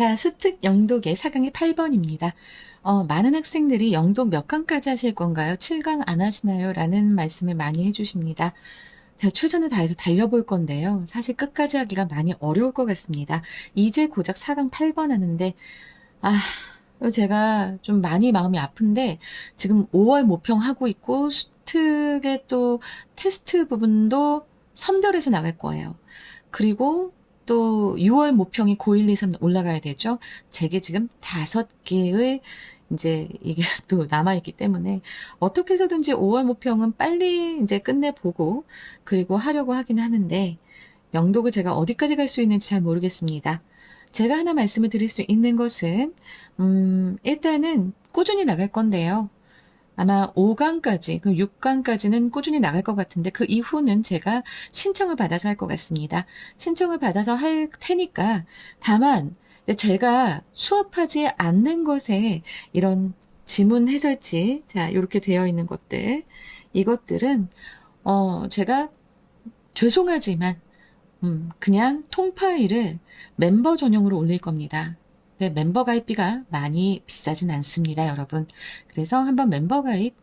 자, 수특 영독의 4강의 8번입니다. 많은 학생들이 영독 몇 강까지 하실 건가요? 7강 안 하시나요? 라는 말씀을 많이 해주십니다. 제가 최선을 다해서 달려볼 건데요. 사실 끝까지 하기가 많이 어려울 것 같습니다. 이제 고작 4강 8번 하는데, 제가 좀 많이 마음이 아픈데, 지금 5월 모평하고 있고, 수특의 또 테스트 부분도 선별해서 나갈 거예요. 그리고 또 6월 모평이 고1, 2, 3 올라가야 되죠. 제게 지금 5개의 이제 이게 또 남아있기 때문에 어떻게 해서든지 5월 모평은 빨리 이제 끝내보고 그리고 하려고 하긴 하는데 영독을 제가 어디까지 갈 수 있는지 잘 모르겠습니다. 제가 하나 말씀을 드릴 수 있는 것은 일단은 꾸준히 나갈 건데요. 아마 5강까지, 그럼 6강까지는 꾸준히 나갈 것 같은데 그 이후는 제가 신청을 받아서 할 것 같습니다. 신청을 받아서 할 테니까 다만 제가 수업하지 않는 것에 이런 지문 해설지, 자 이렇게 되어 있는 것들, 이것들은 제가 죄송하지만 그냥 통 파일을 멤버 전용으로 올릴 겁니다. 네, 멤버 가입비가 많이 비싸진 않습니다, 여러분. 그래서 한번 멤버 가입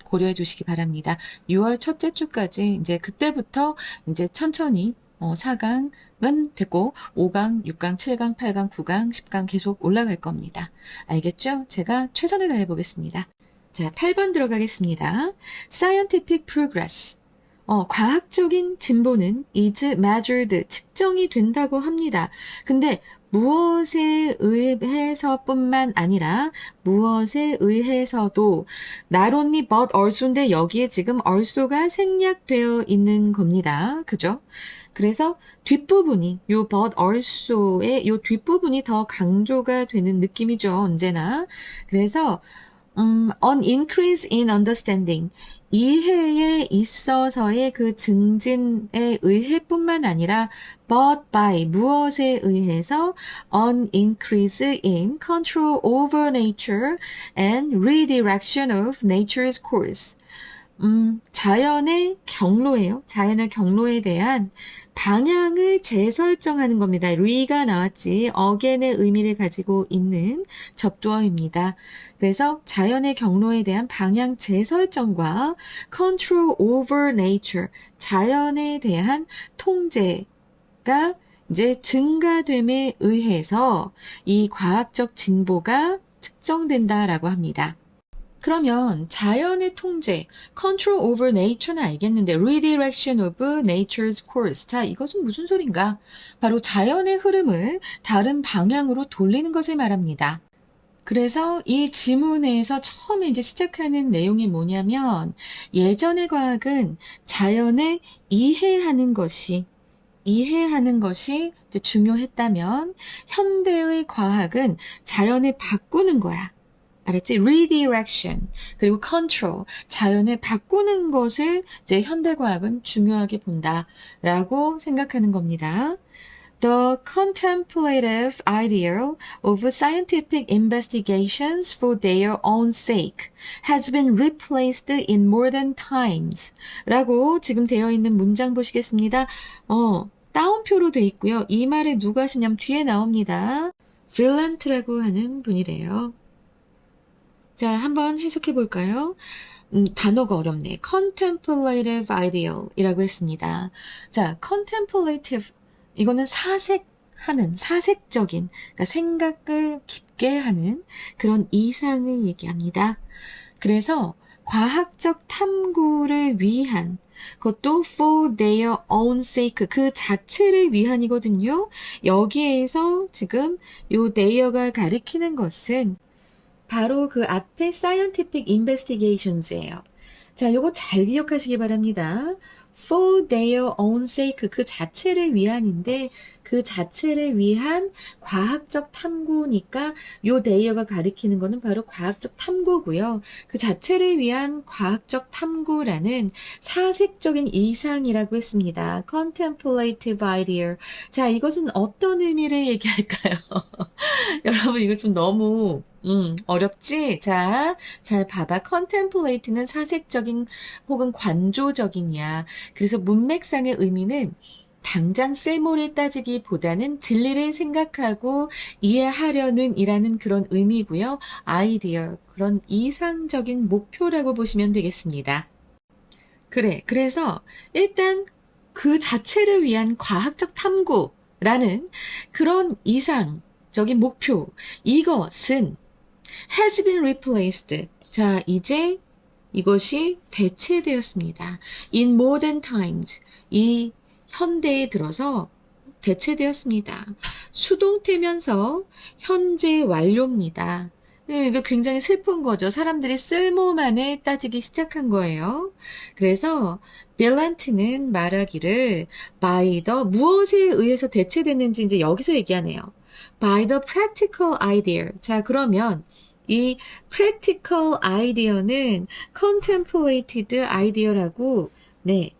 고려해 주시기 바랍니다. 6월 첫째 주까지 이제 그때부터 이제 천천히 4강은 됐고 5강, 6강, 7강, 8강, 9강, 10강 계속 올라갈 겁니다. 알겠죠? 제가 최선을 다해 보겠습니다. 자, 8번 들어가겠습니다. Scientific progress. 과학적인 진보는 is measured, 측정이 된다고 합니다. 근데 무엇에 의해서뿐만 아니라 무엇에 의해서도 not only but also인데 여기에 지금 also가 생략되어 있는 겁니다. 그죠? 그래서 뒷부분이 요 but also의 요 뒷부분이 더 강조가 되는 느낌이죠. 언제나. 그래서 an increase in understanding. 이해에 있어서의 그 증진에 의해뿐만 아니라 but by 무엇에 의해서 an increase in control over nature and redirection of nature's course. 자연의 경로예요. 자연의 경로에 대한 방향을 재설정하는 겁니다. re가 나왔지 again의 의미를 가지고 있는 접두어입니다. 그래서 자연의 경로에 대한 방향 재설정과 control over nature, 자연에 대한 통제가 이제 증가됨에 의해서 이 과학적 진보가 측정된다라고 합니다. 그러면 자연의 통제, control over nature는 알겠는데 redirection of nature's course. 자, 이것은 무슨 소린가? 바로 자연의 흐름을 다른 방향으로 돌리는 것을 말합니다. 그래서 이 지문에서 처음에 이제 시작하는 내용이 뭐냐면 예전의 과학은 자연을 이해하는 것이 이제 중요했다면 현대의 과학은 자연을 바꾸는 거야. 알았지? redirection 그리고 control 자연을 바꾸는 것을 이제 현대과학은 중요하게 본다라고 생각하는 겁니다. The contemplative ideal of scientific investigations for their own sake has been replaced in modern times 라고 지금 되어 있는 문장 보시겠습니다. 따옴표로 돼 있고요. 이 말을 누가 하시냐면 뒤에 나옵니다. 빌란트라고 하는 분이래요. 자, 한번 해석해 볼까요? 단어가 어렵네. contemplative ideal 이라고 했습니다. 자, contemplative 이거는 사색적인, 그러니까 생각을 깊게 하는 그런 이상을 얘기합니다. 그래서 과학적 탐구를 위한 그것도 for their own sake 그 자체를 위한이거든요. 여기에서 지금 요 they가 가리키는 것은 바로 그 앞에 scientific investigations예요. 자, 요거 잘 기억하시기 바랍니다. for their own sake 그 자체를 위한인데 그 자체를 위한 과학적 탐구니까 요 they가 가리키는 거는 바로 과학적 탐구고요. 그 자체를 위한 과학적 탐구라는 사색적인 이상이라고 했습니다. contemplative ideal. 자, 이것은 어떤 의미를 얘기할까요? 여러분 이거 좀 너무 어렵지? 자, 잘 봐봐. contemplate는 사색적인 혹은 관조적인이야. 그래서 문맥상의 의미는 당장 쓸모를 따지기보다는 진리를 생각하고 이해하려는 이라는 그런 의미고요. 아이디어, 그런 이상적인 목표라고 보시면 되겠습니다. 그래서 일단 그 자체를 위한 과학적 탐구라는 그런 이상적인 목표, 이것은 has been replaced. 자, 이제 이것이 대체되었습니다. In modern times. 이 현대에 들어서 대체되었습니다. 수동태면서 현재 완료입니다. 이거 굉장히 슬픈 거죠. 사람들이 쓸모만을 따지기 시작한 거예요. 그래서 빌란트는 말하기를 by the 무엇에 의해서 대체됐는지 이제 여기서 얘기하네요. by the practical idea. 자, 그러면 이 practical idea는 contemplated idea라고 네,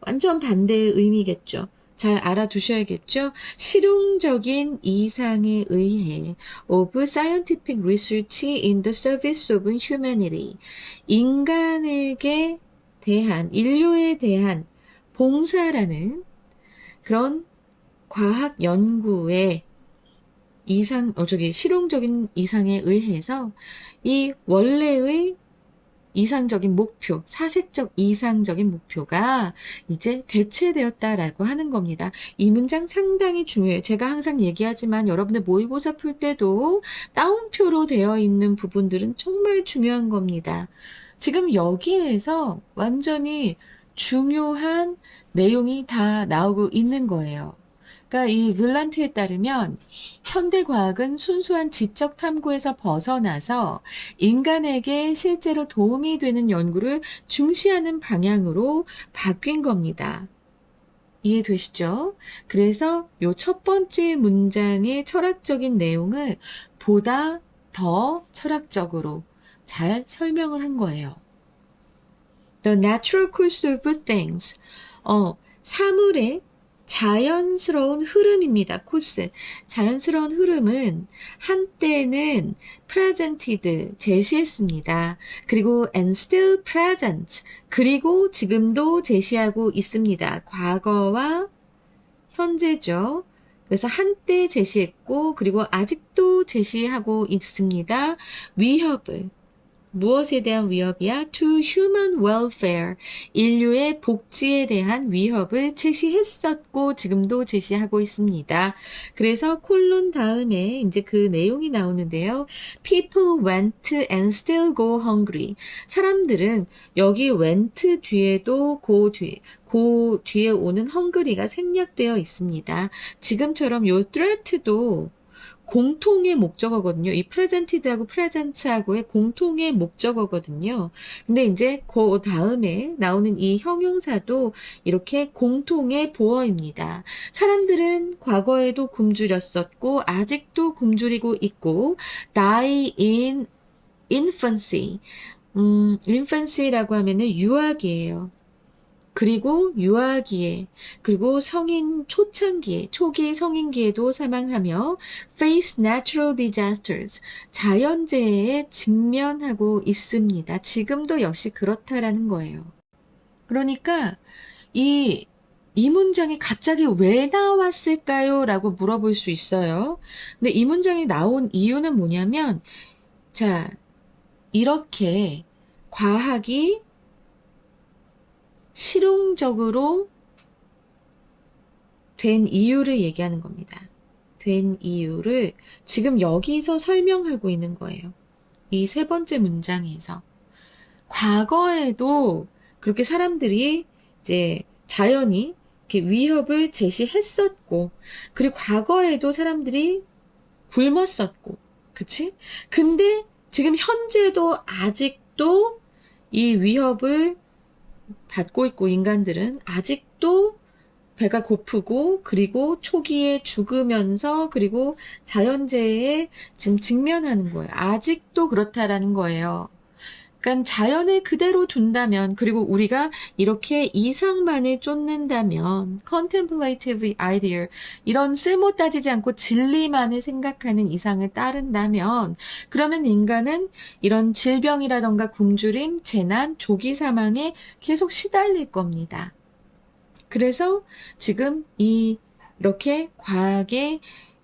완전 반대의 의미겠죠. 잘 알아두셔야겠죠. 실용적인 이상에 의해 of scientific research in the service of humanity. 인류에 대한 봉사라는 그런 과학 연구의 실용적인 이상에 의해서 이 원래의 이상적인 목표, 사색적 이상적인 목표가 이제 대체되었다라고 하는 겁니다. 이 문장 상당히 중요해요. 제가 항상 얘기하지만 여러분들 모의고사 풀 때도 따옴표로 되어 있는 부분들은 정말 중요한 겁니다. 지금 여기에서 완전히 중요한 내용이 다 나오고 있는 거예요. 그러니까 이 빌란트에 따르면 현대과학은 순수한 지적 탐구에서 벗어나서 인간에게 실제로 도움이 되는 연구를 중시하는 방향으로 바뀐 겁니다. 이해되시죠? 그래서 요 첫 번째 문장의 철학적인 내용을 보다 더 철학적으로 잘 설명을 한 거예요. The natural course of things. 사물의 자연스러운 흐름입니다. 코스. 자연스러운 흐름은 한때는 presented, 제시했습니다. 그리고 and still present, 그리고 지금도 제시하고 있습니다. 과거와 현재죠. 그래서 한때 제시했고 그리고 아직도 제시하고 있습니다. 위협을. 무엇에 대한 위협이야? To human welfare. 인류의 복지에 대한 위협을 제시했었고 지금도 제시하고 있습니다. 그래서 콜론 다음에 이제 그 내용이 나오는데요. People went and still go hungry. 사람들은 여기 went 뒤에도 go 뒤에 오는 hungry가 생략되어 있습니다. 지금처럼 요 threat도 공통의 목적어거든요. 이 presented하고 presents하고의 공통의 목적어거든요. 근데 이제 그 다음에 나오는 이 형용사도 이렇게 공통의 보어입니다. 사람들은 과거에도 굶주렸었고 아직도 굶주리고 있고 die in infancy. infancy라고 하면은 유아기예요. 그리고 유아기에, 그리고 성인 초창기에, 초기 성인기에도 사망하며 face natural disasters, 자연재해에 직면하고 있습니다. 지금도 역시 그렇다라는 거예요. 그러니까 이 문장이 갑자기 왜 나왔을까요? 라고 물어볼 수 있어요. 근데 이 문장이 나온 이유는 뭐냐면, 자, 이렇게 과학이 실용적으로 된 이유를 얘기하는 겁니다. 된 이유를 지금 여기서 설명하고 있는 거예요. 이 세 번째 문장에서. 과거에도 그렇게 사람들이 이제 자연이 이렇게 위협을 제시했었고, 그리고 과거에도 사람들이 굶었었고, 그치? 근데 지금 현재도 아직도 이 위협을 받고 있고 인간들은 아직도 배가 고프고 그리고 초기에 죽으면서 그리고 자연재해에 지금 직면하는 거예요. 아직도 그렇다라는 거예요. 그러니까 자연을 그대로 둔다면 그리고 우리가 이렇게 이상만을 쫓는다면 contemplative ideal 이런 쓸모 따지지 않고 진리만을 생각하는 이상을 따른다면 그러면 인간은 이런 질병이라던가 굶주림, 재난, 조기 사망에 계속 시달릴 겁니다. 그래서 지금 이렇게 과학의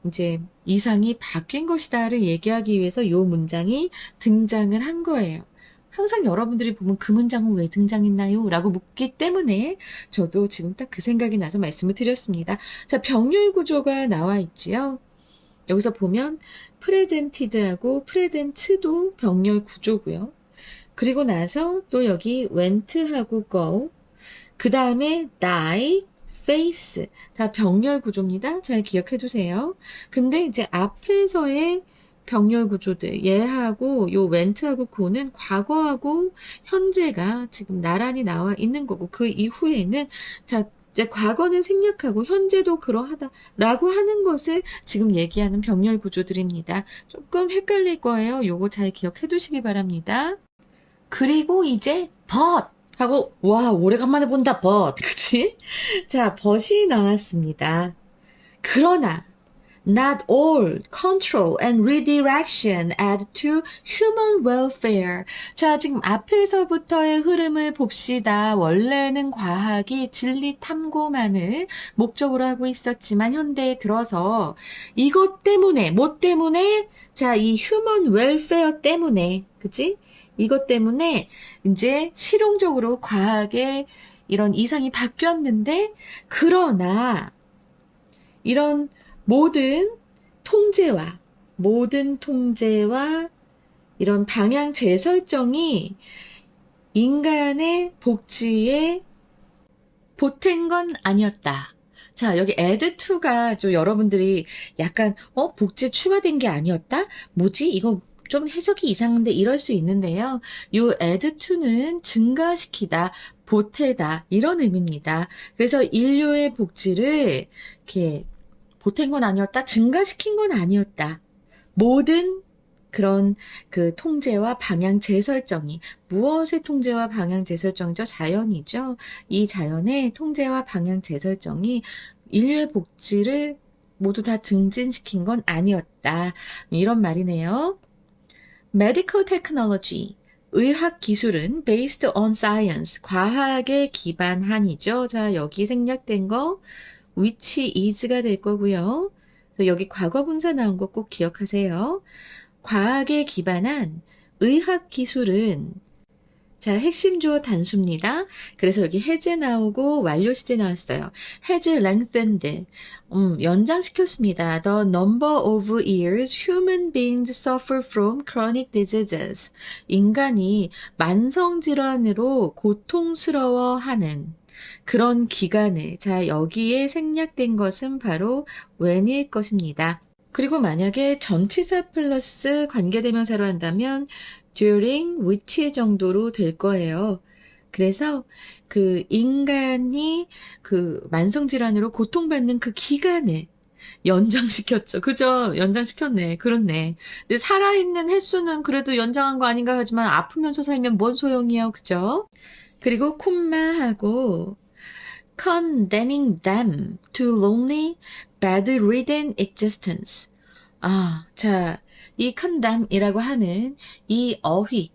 이제 이상이 바뀐 것이다를 얘기하기 위해서 요 문장이 등장을 한 거예요. 항상 여러분들이 보면 그 문장은 왜 등장했나요? 라고 묻기 때문에 저도 지금 딱 그 생각이 나서 말씀을 드렸습니다. 자, 병렬 구조가 나와 있지요. 여기서 보면 프레젠티드하고 프레젠츠도 병렬 구조고요. 그리고 나서 또 여기 went하고 go, 그 다음에 die, face 다 병렬 구조입니다. 잘 기억해 두세요. 근데 이제 앞에서의 병렬 구조들 얘하고 요 went하고 go는 과거하고 현재가 지금 나란히 나와 있는 거고 그 이후에는 자 이제 과거는 생략하고 현재도 그러하다라고 하는 것을 지금 얘기하는 병렬 구조들입니다. 조금 헷갈릴 거예요. 요거 잘 기억해 두시기 바랍니다. 그리고 이제 but 하고 와 오래간만에 본다 but 그치? 자 but이 나왔습니다. 그러나 not all control and redirection add to human welfare. 자, 지금 앞에서부터의 흐름을 봅시다. 원래는 과학이 진리 탐구만을 목적으로 하고 있었지만 현대에 들어서 이것 때문에, 뭐 때문에? 자, 이 human welfare 때문에, 그치? 이것 때문에 이제 실용적으로 과학의 이런 이상이 바뀌었는데, 그러나 이런 모든 통제와 이런 방향 재설정이 인간의 복지에 보탠 건 아니었다. 자, 여기 add to가 좀 여러분들이 약간 복지 추가된 게 아니었다? 뭐지? 이거 좀 해석이 이상한데 이럴 수 있는데요. 요 add to는 증가시키다, 보태다 이런 의미입니다. 그래서 인류의 복지를 이렇게 보탠 건 아니었다, 증가시킨 건 아니었다. 모든 그런 그 통제와 방향 재설정이 무엇의 통제와 방향 재설정이죠? 자연이죠. 이 자연의 통제와 방향 재설정이 인류의 복지를 모두 다 증진시킨 건 아니었다. 이런 말이네요. Medical technology, 의학 기술은 based on science, 과학에 기반한이죠. 자, 여기 생략된 거 which is가 될 거고요. 여기 과거 분사 나온 거 꼭 기억하세요. 과학에 기반한 의학 기술은 자, 핵심 주어 단수입니다. 그래서 여기 has 나오고 완료 시제 나왔어요. has lengthened, 연장시켰습니다. The number of years human beings suffer from chronic diseases. 인간이 만성질환으로 고통스러워하는 그런 기간을, 자, 여기에 생략된 것은 바로 when일 것입니다. 그리고 만약에 전치사 플러스 관계대명사로 한다면 during which 정도로 될 거예요. 그래서 그 인간이 그 만성질환으로 고통받는 그 기간을 연장시켰죠. 그죠? 연장시켰네. 그렇네. 근데 살아있는 횟수는 그래도 연장한 거 아닌가 하지만 아프면서 살면 뭔 소용이에요. 그죠? 그리고 콤마하고 condemning them to lonely, bedridden existence. 자, 이 condemn이라고 하는 이 어휘.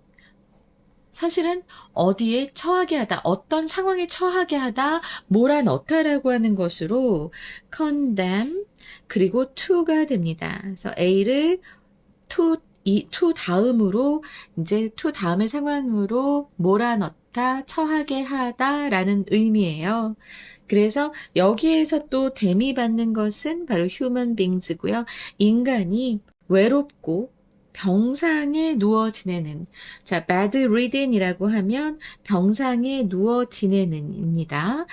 사실은 어디에 처하게 하다, 어떤 상황에 처하게 하다, 몰아넣다라고 하는 것으로 condemn, 그리고 to가 됩니다. 그래서 A를 to 다음으로, 이제 to 다음의 상황으로 몰아넣다, 처하게 하다라는 의미예요. 그래서 여기에서 또 대미받는 것은 바로 human beings고요. 인간이 외롭고 병상에 누워 지내는, 자, bedridden이라고 하면 병상에 누워 지내는입니다.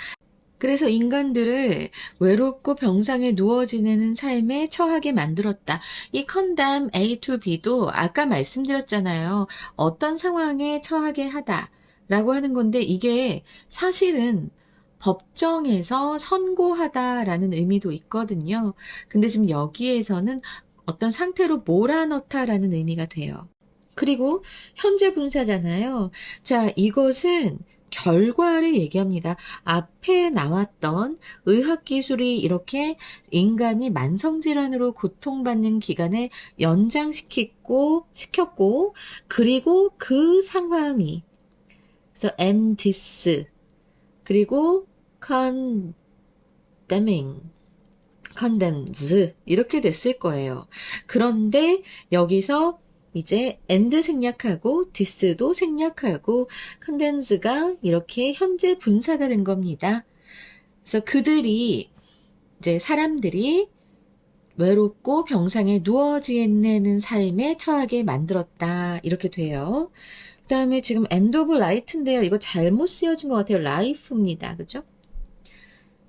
그래서 인간들을 외롭고 병상에 누워 지내는 삶에 처하게 만들었다. 이 condemn A to B도 아까 말씀드렸잖아요. 어떤 상황에 처하게 하다 라고 하는 건데 이게 사실은 법정에서 선고하다라는 의미도 있거든요. 근데 지금 여기에서는 어떤 상태로 몰아넣다라는 의미가 돼요. 그리고 현재 분사잖아요. 자, 이것은 결과를 얘기합니다. 앞에 나왔던 의학기술이 이렇게 인간이 만성질환으로 고통받는 기간을 연장시켰고, 그리고 그 상황이, 그래서 and this, 그리고 condemning, condemns 이렇게 됐을 거예요. 그런데 여기서 이제 and 생략하고 this도 생략하고 condemns가 이렇게 현재 분사가 된 겁니다. 그래서 그들이 이제 사람들이 외롭고 병상에 누워 지내는 삶에 처하게 만들었다. 이렇게 돼요. 그 다음에 지금 end of life인데요. 이거 잘못 쓰여진 것 같아요. life입니다. 그죠?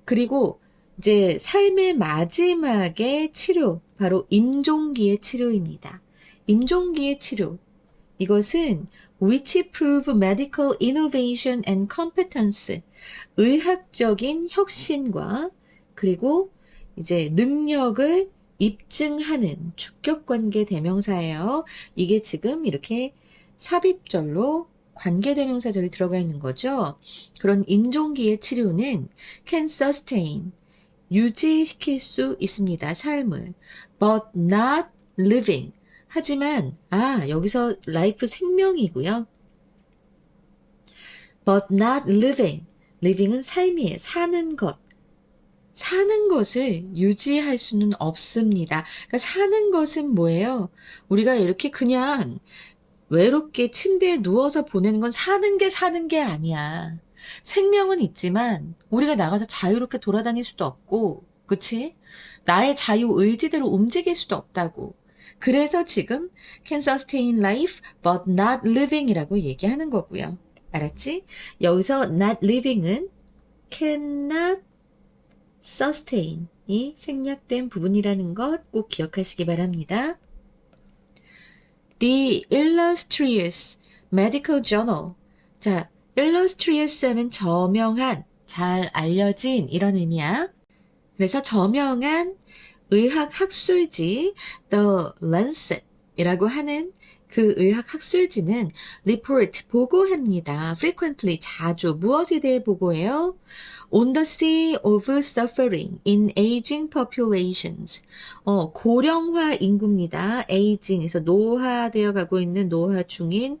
그리고 이제 삶의 마지막의 치료, 바로 임종기의 치료입니다. 임종기의 치료. 이것은 which prove medical innovation and competence, 의학적인 혁신과 그리고 이제 능력을 입증하는 주격관계 대명사예요. 이게 지금 이렇게 삽입절로 관계대명사절이 들어가 있는 거죠. 그런 임종기의 치료는 can sustain, 유지시킬 수 있습니다. 삶을. but not living. 하지만 여기서 life 생명이고요. but not living. living은 삶이에요. 사는 것. 사는 것을 유지할 수는 없습니다. 그러니까 사는 것은 뭐예요? 우리가 이렇게 그냥 외롭게 침대에 누워서 보내는 건 사는 게 아니야. 생명은 있지만 우리가 나가서 자유롭게 돌아다닐 수도 없고, 그치? 나의 자유 의지대로 움직일 수도 없다고. 그래서 지금 can sustain life but not living 이라고 얘기하는 거고요. 알았지? 여기서 not living은 cannot sustain이 생략된 부분이라는 것 꼭 기억하시기 바랍니다. The illustrious medical journal. 자, illustrious 하면 저명한, 잘 알려진 이런 의미야. 그래서 저명한 의학 학술지 The Lancet 이라고 하는 그 의학 학술지는 report 보고합니다. frequently 자주 무엇에 대해 보고해요? On the sea of suffering in aging populations. 고령화 인구입니다. aging에서 노화되어 가고 있는 노화 중인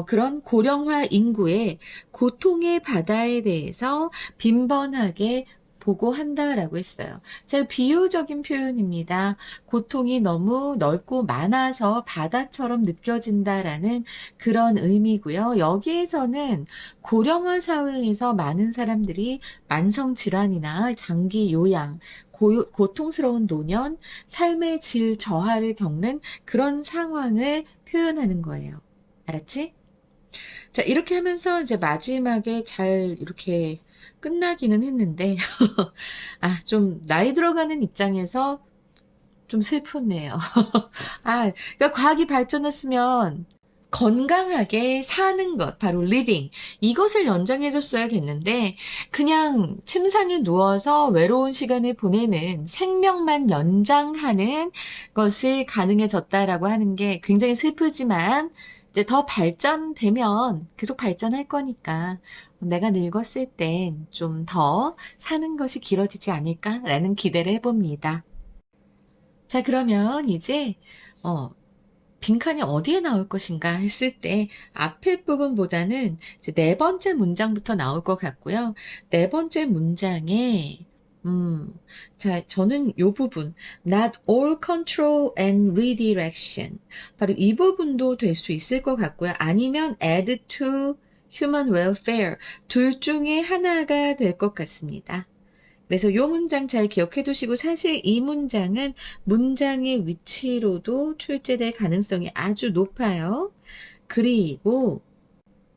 그런 고령화 인구의 고통의 바다에 대해서 빈번하게 보고한다라고 했어요. 자, 비유적인 표현입니다. 고통이 너무 넓고 많아서 바다처럼 느껴진다라는 그런 의미고요. 여기에서는 고령화 사회에서 많은 사람들이 만성질환이나 장기 요양, 고통스러운 노년, 삶의 질 저하를 겪는 그런 상황을 표현하는 거예요. 알았지? 자, 이렇게 하면서 이제 마지막에 잘 이렇게 끝나기는 했는데, 좀 나이 들어가는 입장에서 좀 슬프네요. 그러니까 과학이 발전했으면 건강하게 사는 것, 바로 living, 이것을 연장해줬어야 됐는데, 그냥 침상에 누워서 외로운 시간을 보내는 생명만 연장하는 것을 가능해졌다라고 하는 게 굉장히 슬프지만, 이제 더 발전되면 계속 발전할 거니까 내가 늙었을 땐 좀 더 사는 것이 길어지지 않을까라는 기대를 해봅니다. 자, 그러면 이제 빈칸이 어디에 나올 것인가 했을 때 앞에 부분보다는 이제 네 번째 문장부터 나올 것 같고요. 네 번째 문장에 자, 저는 이 부분, not all control and redirection. 바로 이 부분도 될 수 있을 것 같고요. 아니면 add to human welfare. 둘 중에 하나가 될 것 같습니다. 그래서 이 문장 잘 기억해 두시고, 사실 이 문장은 문장의 위치로도 출제될 가능성이 아주 높아요. 그리고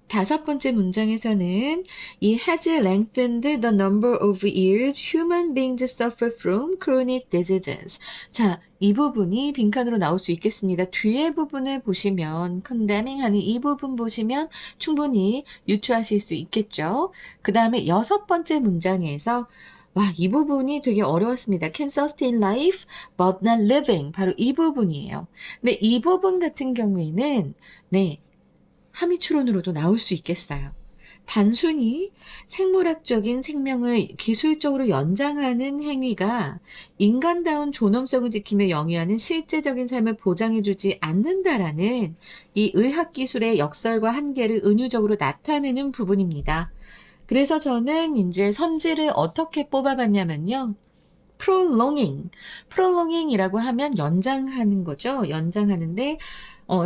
다섯 번째 문장에서는 이 has lengthened the number of years human beings suffer from chronic diseases. 자, 이 부분이 빈칸으로 나올 수 있겠습니다. 뒤에 부분을 보시면 condemning 하는 이 부분 보시면 충분히 유추하실 수 있겠죠. 그 다음에 여섯 번째 문장에서 이 부분이 되게 어려웠습니다. Can sustain life but not living. 바로 이 부분이에요. 근데 이 부분 같은 경우에는 함의 추론으로도 나올 수 있겠어요. 단순히 생물학적인 생명을 기술적으로 연장하는 행위가 인간다운 존엄성을 지키며 영위하는 실제적인 삶을 보장해주지 않는다라는 이 의학기술의 역설과 한계를 은유적으로 나타내는 부분입니다. 그래서 저는 이제 선지를 어떻게 뽑아봤냐면요. prolonging이라고 하면 연장하는 거죠. 연장하는데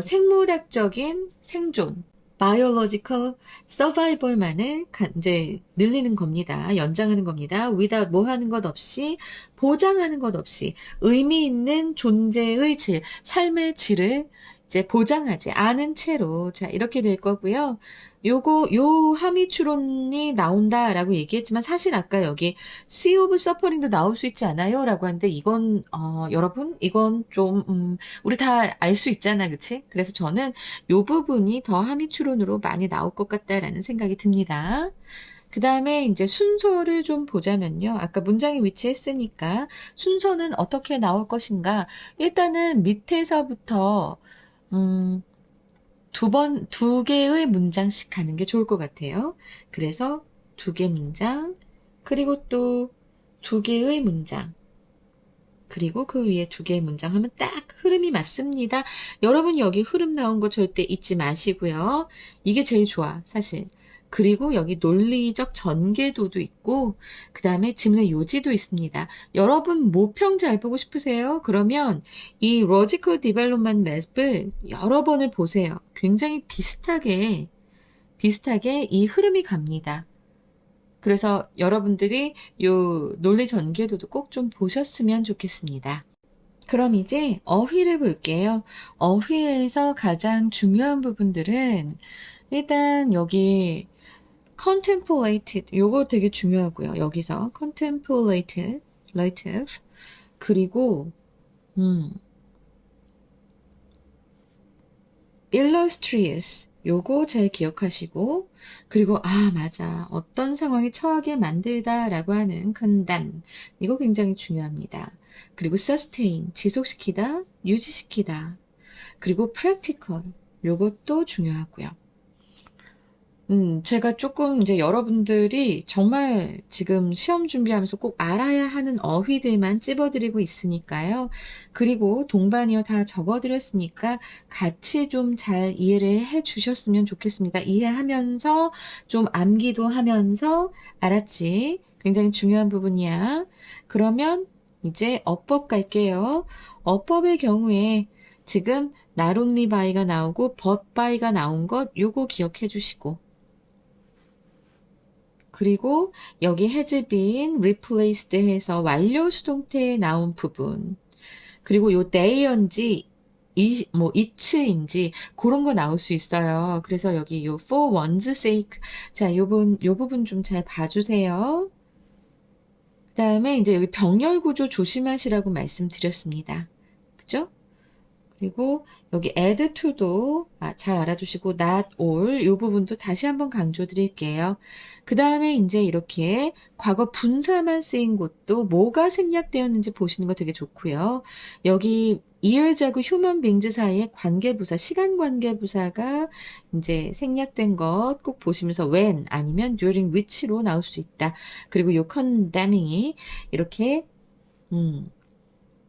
생물학적인 생존, biological survival만을 이제 늘리는 겁니다. 연장하는 겁니다. without 뭐 하는 것 없이, 보장하는 것 없이 의미 있는 존재의 질, 삶의 질을 이제 보장하지 않은 채로 자 이렇게 될 거고요. 요 함의 추론이 나온다라고 얘기했지만 사실 아까 여기 Sea of Suffering도 나올 수 있지 않아요? 라고 하는데 이건 여러분 이건 좀 우리 다 알 수 있잖아, 그치? 그래서 저는 요 부분이 더 함의 추론으로 많이 나올 것 같다라는 생각이 듭니다. 그 다음에 이제 순서를 좀 보자면요. 아까 문장이 위치했으니까 순서는 어떻게 나올 것인가? 일단은 밑에서부터 두 개의 문장씩 하는 게 좋을 것 같아요. 그래서 2개 문장, 그리고 또 2개의 문장, 그리고 그 위에 2개의 문장 하면 딱 흐름이 맞습니다. 여러분 여기 흐름 나온 거 절대 잊지 마시고요. 이게 제일 좋아, 사실. 그리고 여기 논리적 전개도도 있고 그 다음에 지문의 요지도 있습니다. 여러분 모평 잘 보고 싶으세요? 그러면 이 Logical Development Map을 여러 번을 보세요. 굉장히 비슷하게 이 흐름이 갑니다. 그래서 여러분들이 요 논리 전개도도 꼭 좀 보셨으면 좋겠습니다. 그럼 이제 어휘를 볼게요. 어휘에서 가장 중요한 부분들은 일단 여기 contemplated 요거 되게 중요하고요. 여기서 contemplative 그리고 illustrious 요거 잘 기억하시고 그리고 맞아 어떤 상황에 처하게 만들다라고 하는 condemn 이거 굉장히 중요합니다. 그리고 sustain 지속시키다 유지시키다 그리고 practical 요것도 중요하고요. 제가 조금 이제 여러분들이 정말 지금 시험 준비하면서 꼭 알아야 하는 어휘들만 찝어드리고 있으니까요. 그리고 동반이어 다 적어드렸으니까 같이 좀 잘 이해를 해 주셨으면 좋겠습니다. 이해하면서 좀 암기도 하면서 알았지? 굉장히 중요한 부분이야. 그러면 이제 어법 갈게요. 어법의 경우에 지금 not only by가 나오고 but by가 나온 것 요거 기억해 주시고 그리고 여기 has been replaced 해서 완료 수동태에 나온 부분. 그리고 요 they인지 it인지 그런 거 나올 수 있어요. 그래서 여기 요 for one's sake. 자, 요 부분 좀 잘 봐주세요. 그 다음에 이제 여기 병렬 구조 조심하시라고 말씀드렸습니다. 그죠? 그리고 여기 add to도 잘 알아두시고 not all 이 부분도 다시 한번 강조 드릴게요. 그 다음에 이제 이렇게 과거 분사만 쓰인 곳도 뭐가 생략되었는지 보시는 거 되게 좋고요. 여기 years하고 human beings 사이에 관계부사, 시간 관계부사가 이제 생략된 것 꼭 보시면서 when 아니면 during which로 나올 수 있다. 그리고 요 condemning이 이렇게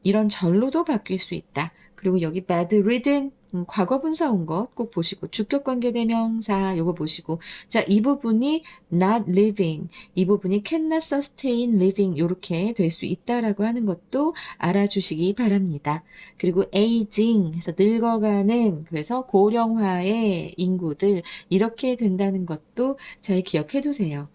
이런 절로도 바뀔 수 있다. 그리고 여기 bad ridden 과거 분사 온 것 꼭 보시고 주격관계 대명사 요거 보시고 자, 이 부분이 not living 이 부분이 cannot sustain living 요렇게 될 수 있다라고 하는 것도 알아주시기 바랍니다. 그리고 aging 해서 늙어가는 그래서 고령화의 인구들 이렇게 된다는 것도 잘 기억해 두세요.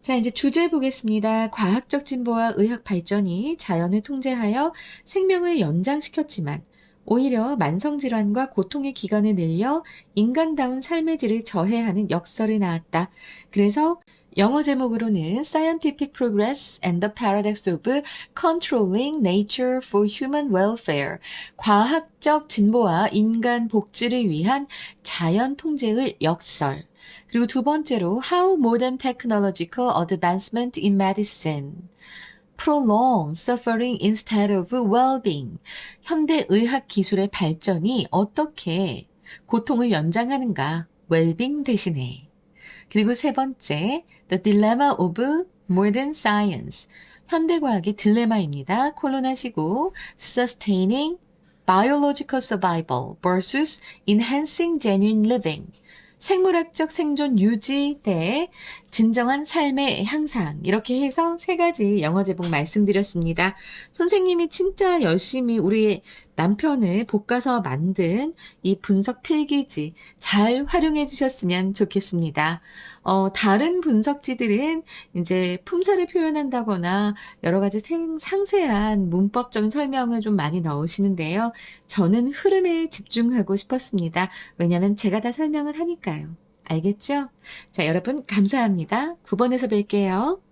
자, 이제 주제 보겠습니다. 과학적 진보와 의학 발전이 자연을 통제하여 생명을 연장시켰지만 오히려 만성질환과 고통의 기간을 늘려 인간다운 삶의 질을 저해하는 역설이 나왔다. 그래서 영어 제목으로는 Scientific Progress and the Paradox of Controlling Nature for Human Welfare 과학적 진보와 인간 복지를 위한 자연 통제의 역설 그리고 두 번째로 How Modern Technological Advancement in Medicine Prolong Suffering Instead of Well-being 현대 의학 기술의 발전이 어떻게 고통을 연장하는가 well-being 대신에 그리고 세 번째 The Dilemma of Modern Science 현대과학의 딜레마입니다. 콜론하시고 Sustaining Biological Survival versus Enhancing Genuine Living 생물학적 생존 유지 대 진정한 삶의 향상 이렇게 해서 세 가지 영어 제목 말씀드렸습니다. 선생님이 진짜 열심히 우리 남편을 볶아서 만든 이 분석 필기지 잘 활용해 주셨으면 좋겠습니다. 다른 분석지들은 이제 품사를 표현한다거나 여러 가지 상세한 문법적인 설명을 좀 많이 넣으시는데요. 저는 흐름에 집중하고 싶었습니다. 왜냐하면 제가 다 설명을 하니까요. 알겠죠? 자, 여러분 감사합니다. 9번에서 뵐게요.